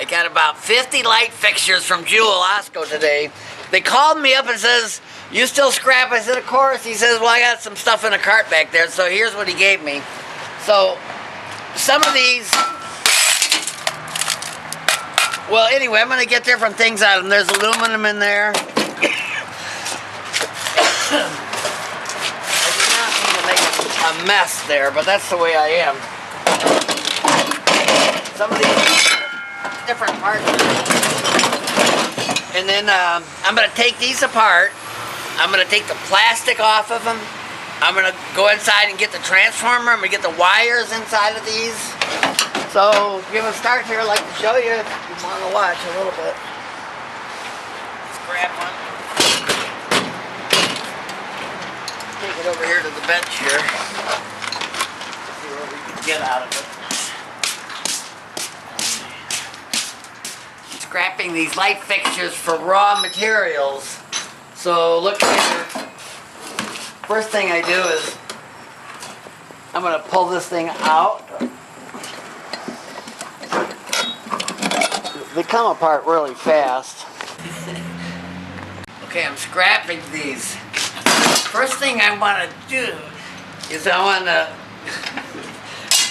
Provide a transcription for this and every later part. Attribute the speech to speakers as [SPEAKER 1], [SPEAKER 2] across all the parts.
[SPEAKER 1] I got about 50 light fixtures from Jewel Osco today. They called me up and says, "You still scrap?" I said, "Of course." He says, "Well, I got some stuff in a cart back there." So here's what he gave me. So some of these, well, anyway, I'm going to get different things out of them. There's aluminum in there. I did not mean to make a mess there, but that's the way I am. Some of these different parts. And then I'm going to take these apart. I'm going to take the plastic off of them. I'm going to go inside and get the transformer. I'm going to get the wires inside of these. So give a start here. I'd like to show you if you want to watch a little bit. Let's grab one. Take it over here to the bench here. See what we can get out of it. Scrapping these light fixtures for raw materials. So look here. First thing I do is I'm going to pull this thing out. They come apart really fast. Okay, I'm scrapping these. First thing I want to do is I want to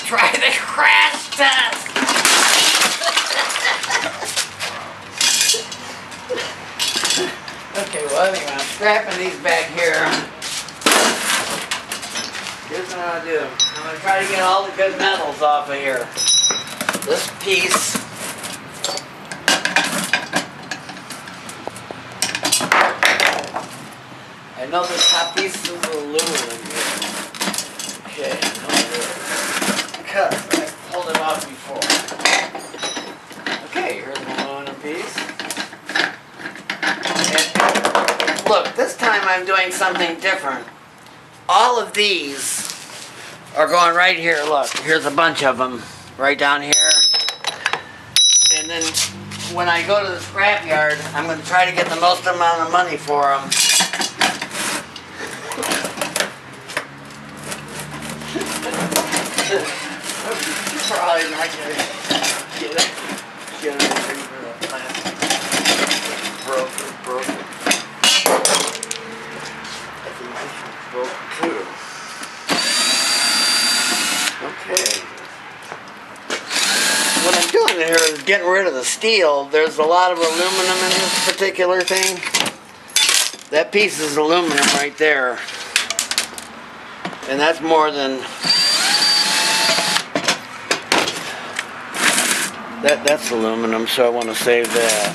[SPEAKER 1] try the crash test. Okay, well anyway, I'm scrapping these back here. Here's what I'm going to do. I'm going to try to get all the good metals off of here. This piece. I know this top piece is aluminum here. Okay, I know it is. Because I pulled it off before. Okay, here's an aluminum piece. And look, this time I'm doing something different. All of these are going right here. Look, here's a bunch of them right down here. And then when I go to the scrap yard, I'm going to try to get the most amount of money for them. Probably not going to get anything for the plastic. Broke. I think this one's broke too. Okay. What I'm doing here is getting rid of the steel. There's a lot of aluminum in this particular thing. That piece is aluminum right there. And that's more than... That's aluminum, so I want to save that.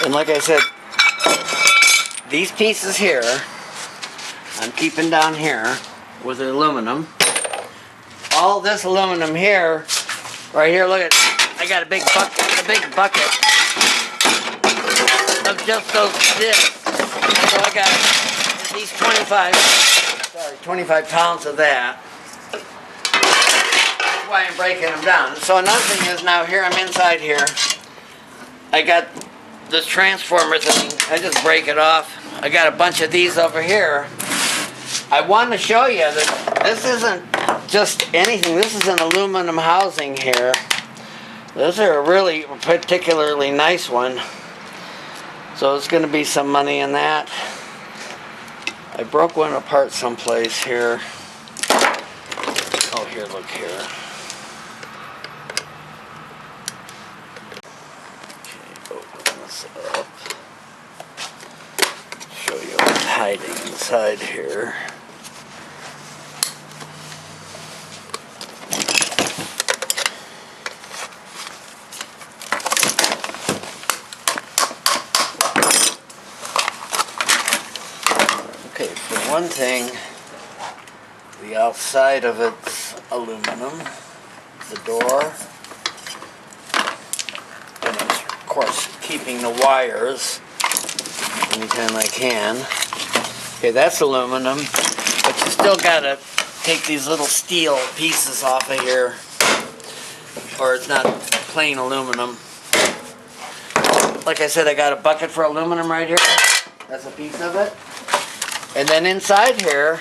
[SPEAKER 1] And like I said, these pieces here, I'm keeping down here with the aluminum. All this aluminum here, right here, look at, I got a big bucket of just those discs. So I got at least 25 pounds of that. That's why I'm breaking them down. So another thing is now here, I'm inside here. I got this transformer thing. I just break it off. I got a bunch of these over here. I want to show you that this isn't just anything. This is an aluminum housing here. Those are a really particularly nice one. So it's going to be some money in that. I broke one apart someplace here. Oh, here, look here. Okay, open this up. Show you what's hiding inside here. Okay, for one thing, the outside of it's aluminum, the door, and it's, of course, keeping the wires anytime I can. Okay, that's aluminum, but you still gotta take these little steel pieces off of here, or it's not plain aluminum. Like I said, I got a bucket for aluminum right here. That's a piece of it. And then inside here,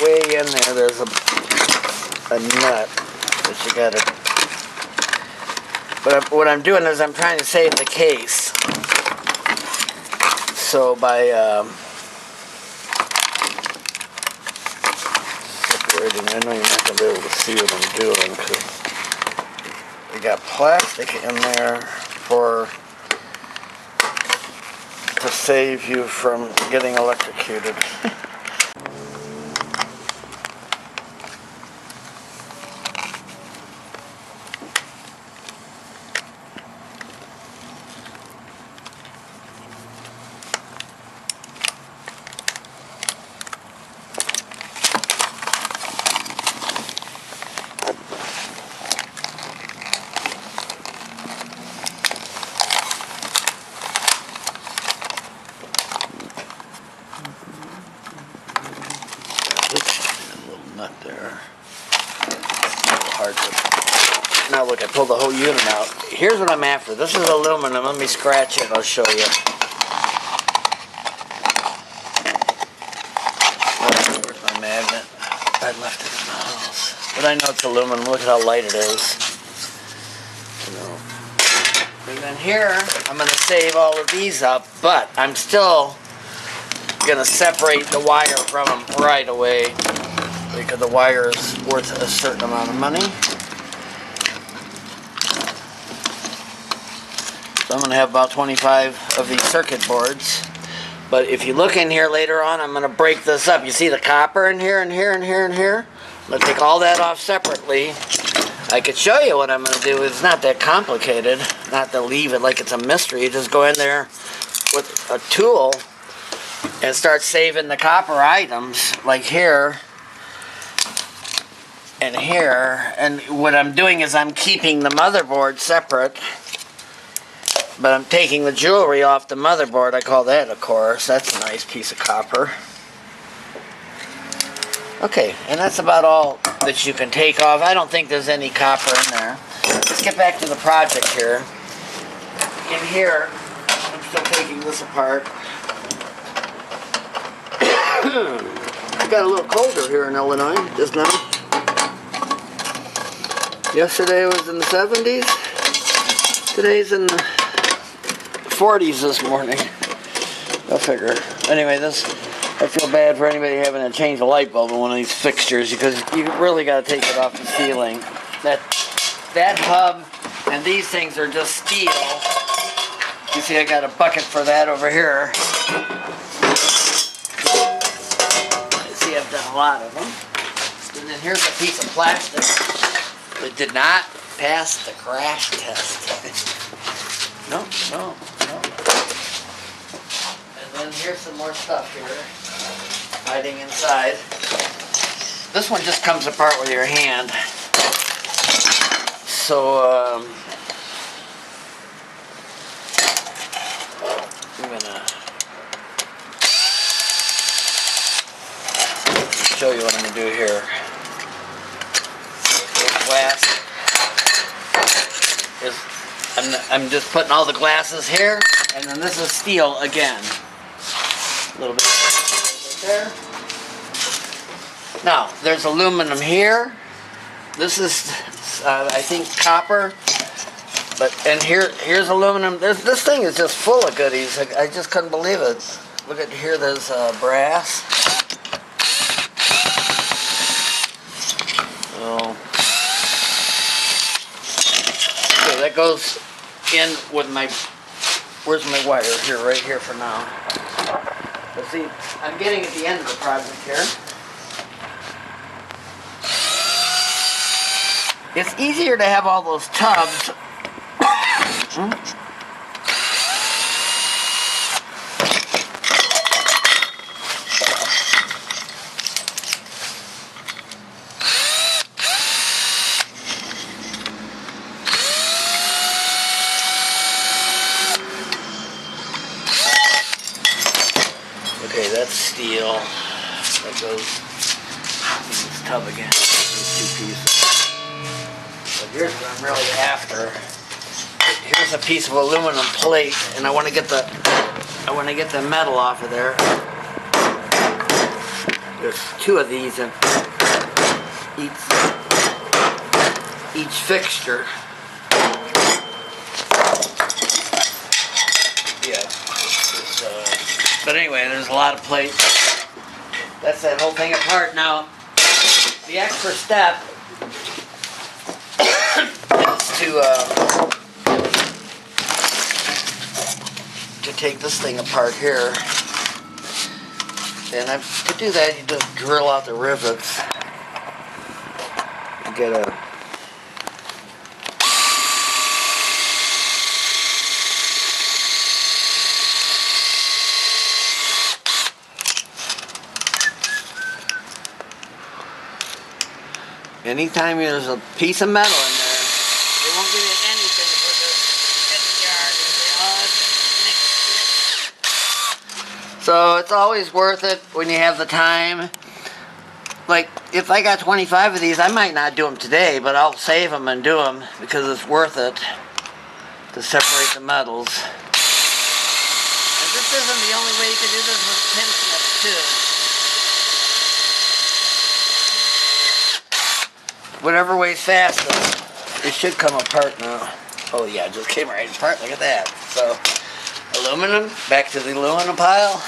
[SPEAKER 1] way in there, there's a nut that you gotta. But what I'm doing is I'm trying to save the case. So by separating, I know you're not gonna be able to see what I'm doing because we got plastic in there to save you from getting electrocuted. Nut there. Hard to. Now look, I pulled the whole unit out. Here's what I'm after. This is aluminum. Let me scratch it. I'll show you. Where's my magnet? I left it in the house. But I know it's aluminum. Look at how light it is. And then here, I'm going to save all of these up, but I'm still going to separate the wire from them right away, because the wire is worth a certain amount of money. So I'm going to have about 25 of these circuit boards. But if you look in here later on, I'm going to break this up. You see the copper in here and here and here and here? I'm going to take all that off separately. I could show you what I'm going to do. It's not that complicated. Not to leave it like it's a mystery. You just go in there with a tool and start saving the copper items, like here and here. And what I'm doing is I'm keeping the motherboard separate, but I'm taking the jewelry off the motherboard. I call that a course. That's a nice piece of copper. Okay, and that's about all that you can take off. I don't think there's any copper in there. Let's get back to the project here. In here, I'm still taking this apart. It got a little colder here in Illinois just now. Yesterday it was in the 70s. Today's in the 40s this morning. Go figure. Anyway, I feel bad for anybody having to change a light bulb in one of these fixtures, because you really got to take it off the ceiling. That hub and these things are just steel. You see, I got a bucket for that over here. See, I've done a lot of them. And then here's a piece of plastic that did not pass the crash test. No. And then here's some more stuff here, hiding inside. This one just comes apart with your hand. So, I'm gonna show you what I'm gonna do here. This glass is, I'm just putting all the glasses here, and then this is steel again. A little bit right there. Now, there's aluminum here. This is, I think, copper. And here's aluminum. This thing is just full of goodies. I just couldn't believe it. Look at here. There's brass. So that goes in with my. Where's my wire? Here, right here for now. But see, I'm getting at the end of the project here. It's easier to have all those tubs. Okay, that's steel. That goes in this tub again. These two pieces. But here's what I'm really after. Here's a piece of aluminum plate, and I want to get the metal off of there. There's 2 of these in each fixture. Yeah. But anyway, there's a lot of plates. That's that whole thing apart. Now, the extra step is to take this thing apart here. And to do that, you just drill out the rivets. You get a anytime there's a piece of metal in there, they won't give you anything for the yard. So it's always worth it when you have the time. Like, if I got 25 of these, I might not do them today, but I'll save them and do them because it's worth it to separate the metals. And this isn't the only way you can do this with pin snips too. Whatever weighs fastest, it should come apart now. Oh yeah, it just came right apart. Look at that. So, aluminum, back to the aluminum pile.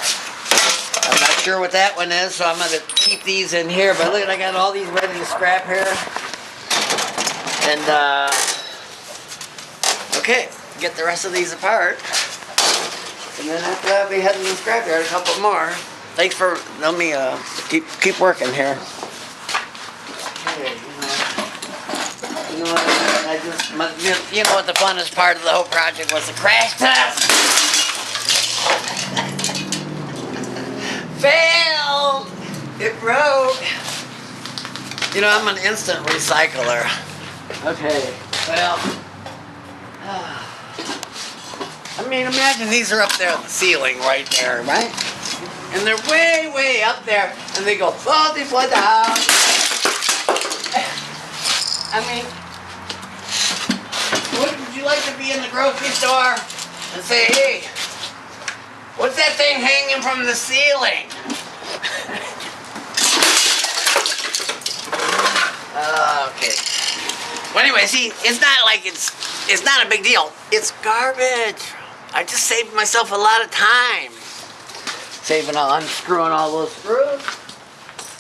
[SPEAKER 1] I'm not sure what that one is, so I'm going to keep these in here. But look, I got all these ready to scrap here. And, okay, get the rest of these apart. And then after that, I'll be heading to the scrapyard, a couple more. Thanks for letting me keep working here. Okay. You know what the funnest part of the whole project was? The crash test! Failed! It broke! You know, I'm an instant recycler. Okay, well... I mean, imagine these are up there on the ceiling right there, right? And they're way, way up there, and they go 40 foot down. I mean... Wouldn't you like to be in the grocery store and say, hey, what's that thing hanging from the ceiling? Okay. Well, anyway, see, it's not like it's not a big deal. It's garbage. I just saved myself a lot of time. Unscrewing all those screws.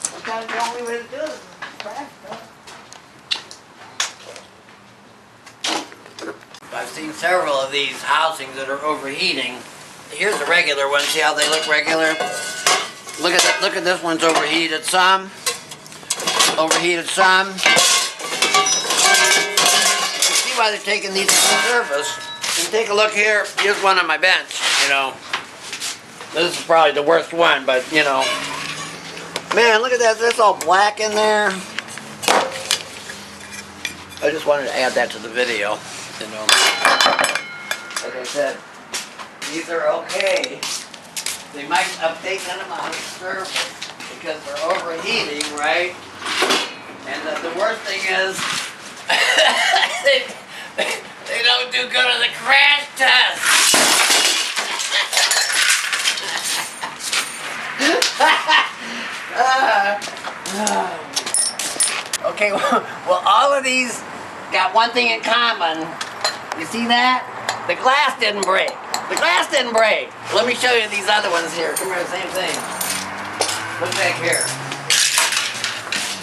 [SPEAKER 1] Sometimes the only way to do it is crack stuff. I've seen several of these housings that are overheating. Here's the regular one. See how they look regular? Look at this one's overheated some. Overheated some. You can see why they're taking these to service. And take a look here. Here's one on my bench. You know, this is probably the worst one, but you know, man, look at that. That's all black in there. I just wanted to add that to the video. You know, like I said, these are okay. They might update them on the surface because they're overheating, right? And the worst thing is, they don't do good on the crash test. Okay, well, all of these got one thing in common. You see that? The glass didn't break. The glass didn't break. Let me show you these other ones here. Come here, same thing. Look back here.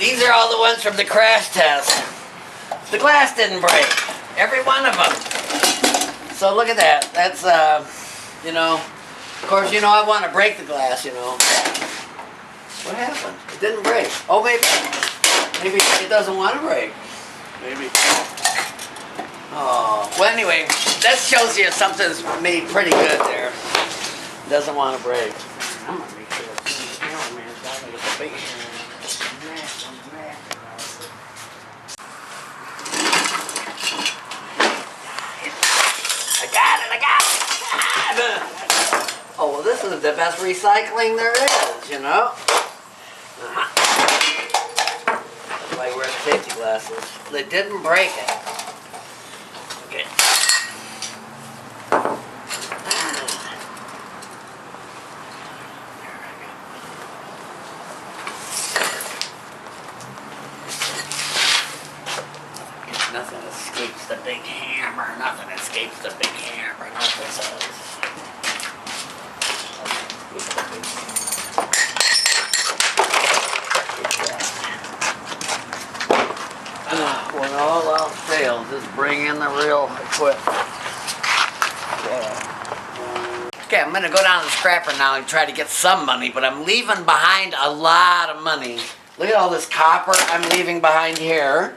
[SPEAKER 1] These are all the ones from the crash test. The glass didn't break. Every one of them. So look at that. That's, you know, of course, you know, I want to break the glass, you know. What happened? It didn't break. Oh, maybe it doesn't want to break. Maybe. Oh, well, anyway, that shows you something's made pretty good there. It doesn't want to break. I'm going to make sure it's the cameraman's got to get the big I got it! Oh, well, this is the best recycling there is, you know? That's why I wear safety glasses. They didn't break it. Okay. escapes the big hammer. Nothing escapes the big hammer. Nothing says. When all else fails, just bring in the real equipment. Okay, I'm gonna go down to the scrapper now and try to get some money, but I'm leaving behind a lot of money. Look at all this copper I'm leaving behind here.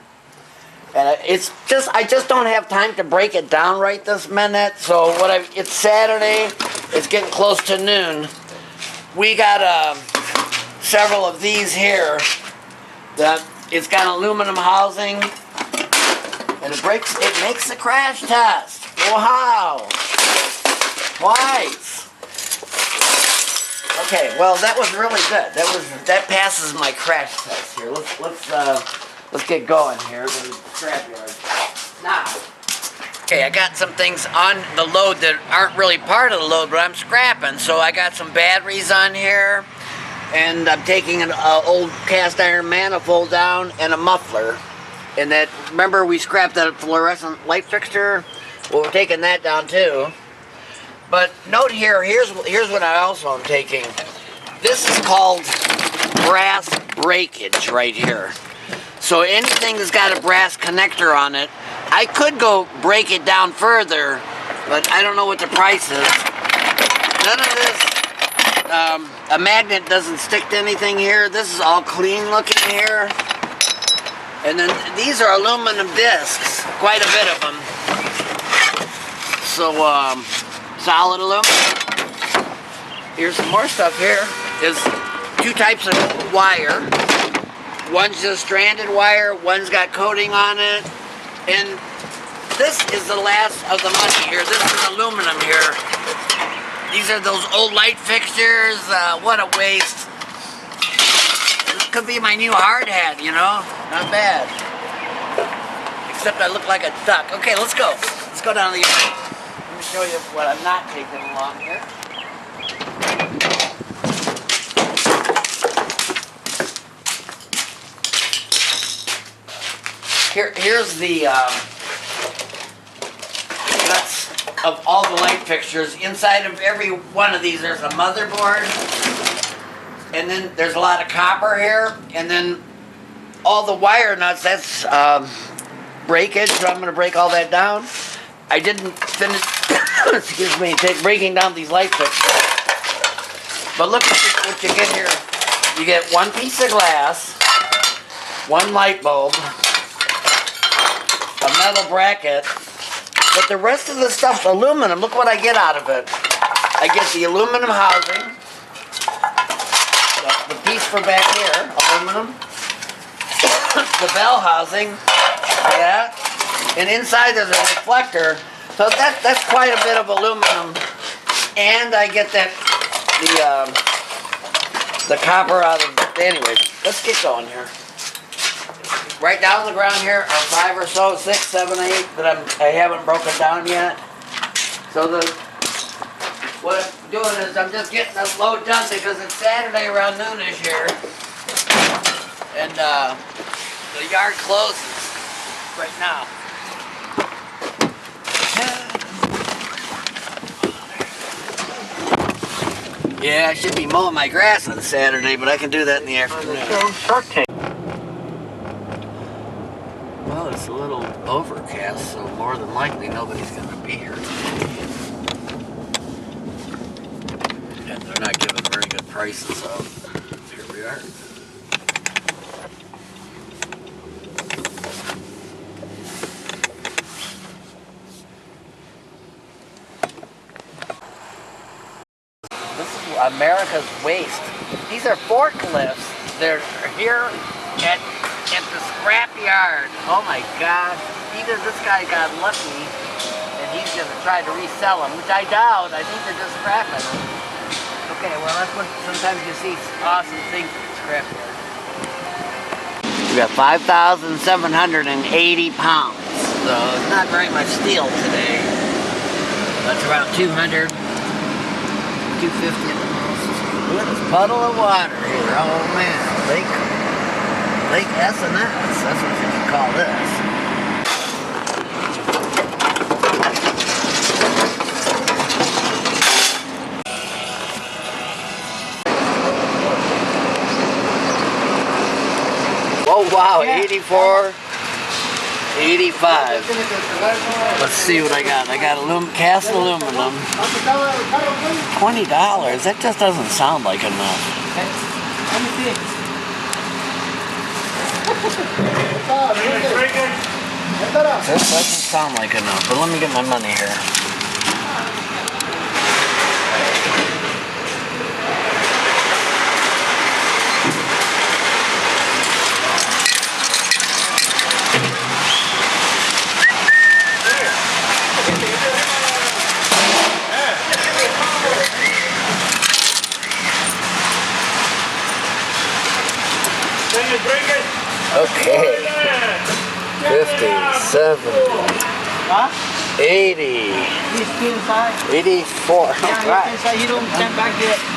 [SPEAKER 1] And I just don't have time to break it down right this minute. So it's Saturday, it's getting close to noon. We got several of these here that it's got aluminum housing, and it makes the crash test. Wow. Twice. Okay, well that was really good. That passes my crash test here. Let's get going here to the scrapyard. Now, okay, I got some things on the load that aren't really part of the load, but I'm scrapping. So I got some batteries on here, and I'm taking an old cast iron manifold down and a muffler. And that, remember we scrapped that fluorescent light fixture? Well, we're taking that down too. But note here, here's what I also am taking. This is called brass breakage right here. So anything that's got a brass connector on it, I could go break it down further, but I don't know what the price is. None of this, a magnet doesn't stick to anything here. This is all clean looking here. And then these are aluminum discs, quite a bit of them. So, solid aluminum. Here's some more stuff here. There's two types of wire. One's just stranded wire, one's got coating on it. And this is the last of the money here. This is aluminum here. These are those old light fixtures. What a waste. This could be my new hard hat, you know? Not bad. Except I look like a duck. Okay, let's go. Let's go down to the yard. Let me show you what I'm not taking along here. Here's the nuts of all the light fixtures. Inside of every one of these there's a motherboard, and then there's a lot of copper here, and then all the wire nuts, that's breakage, so I'm going to break all that down. I didn't finish excuse me, breaking down these light fixtures. But look what you get here. You get one piece of glass, one light bulb, a metal bracket, but the rest of the stuff's aluminum. Look what I get out of it. I get the aluminum housing, the piece for back here, aluminum, the bell housing, yeah, and inside there's a reflector. So that's quite a bit of aluminum, and I get that the copper out of it. Anyways, let's get going here. Right down on the ground here are 5 or so, 6, 7, 8 that I haven't broken down yet. So what I'm doing is I'm just getting this load done because it's Saturday around noonish here, and the yard closes right now. Yeah, I should be mowing my grass on Saturday, but I can do that in the afternoon. Well, it's a little overcast, so more than likely nobody's going to be here today. And they're not giving very good prices, so here we are. This is America's waste. These are forklifts. They're here at the scrap yard. Oh my God. Either this guy got lucky and he's going to try to resell them, which I doubt. I think they're just scrapping them. Okay, well that's what sometimes you see awesome things at the scrap yard. We got 5,780 pounds. So it's not very much steel today. That's around 200, 250 at the most. Look at this puddle of water here. Oh man, Lake S&S. That's what you can call this. Oh wow, 84, 85. Let's see what I got. I got cast aluminum. $20. That just doesn't sound like enough.
[SPEAKER 2] Let me see.
[SPEAKER 1] That doesn't sound like enough, but let me get my money here. Okay. 50, 70,
[SPEAKER 2] Huh?
[SPEAKER 1] 80,
[SPEAKER 2] He's still inside.
[SPEAKER 1] 84.
[SPEAKER 2] Yeah, he's
[SPEAKER 1] Right.
[SPEAKER 2] inside. He don't come back yet.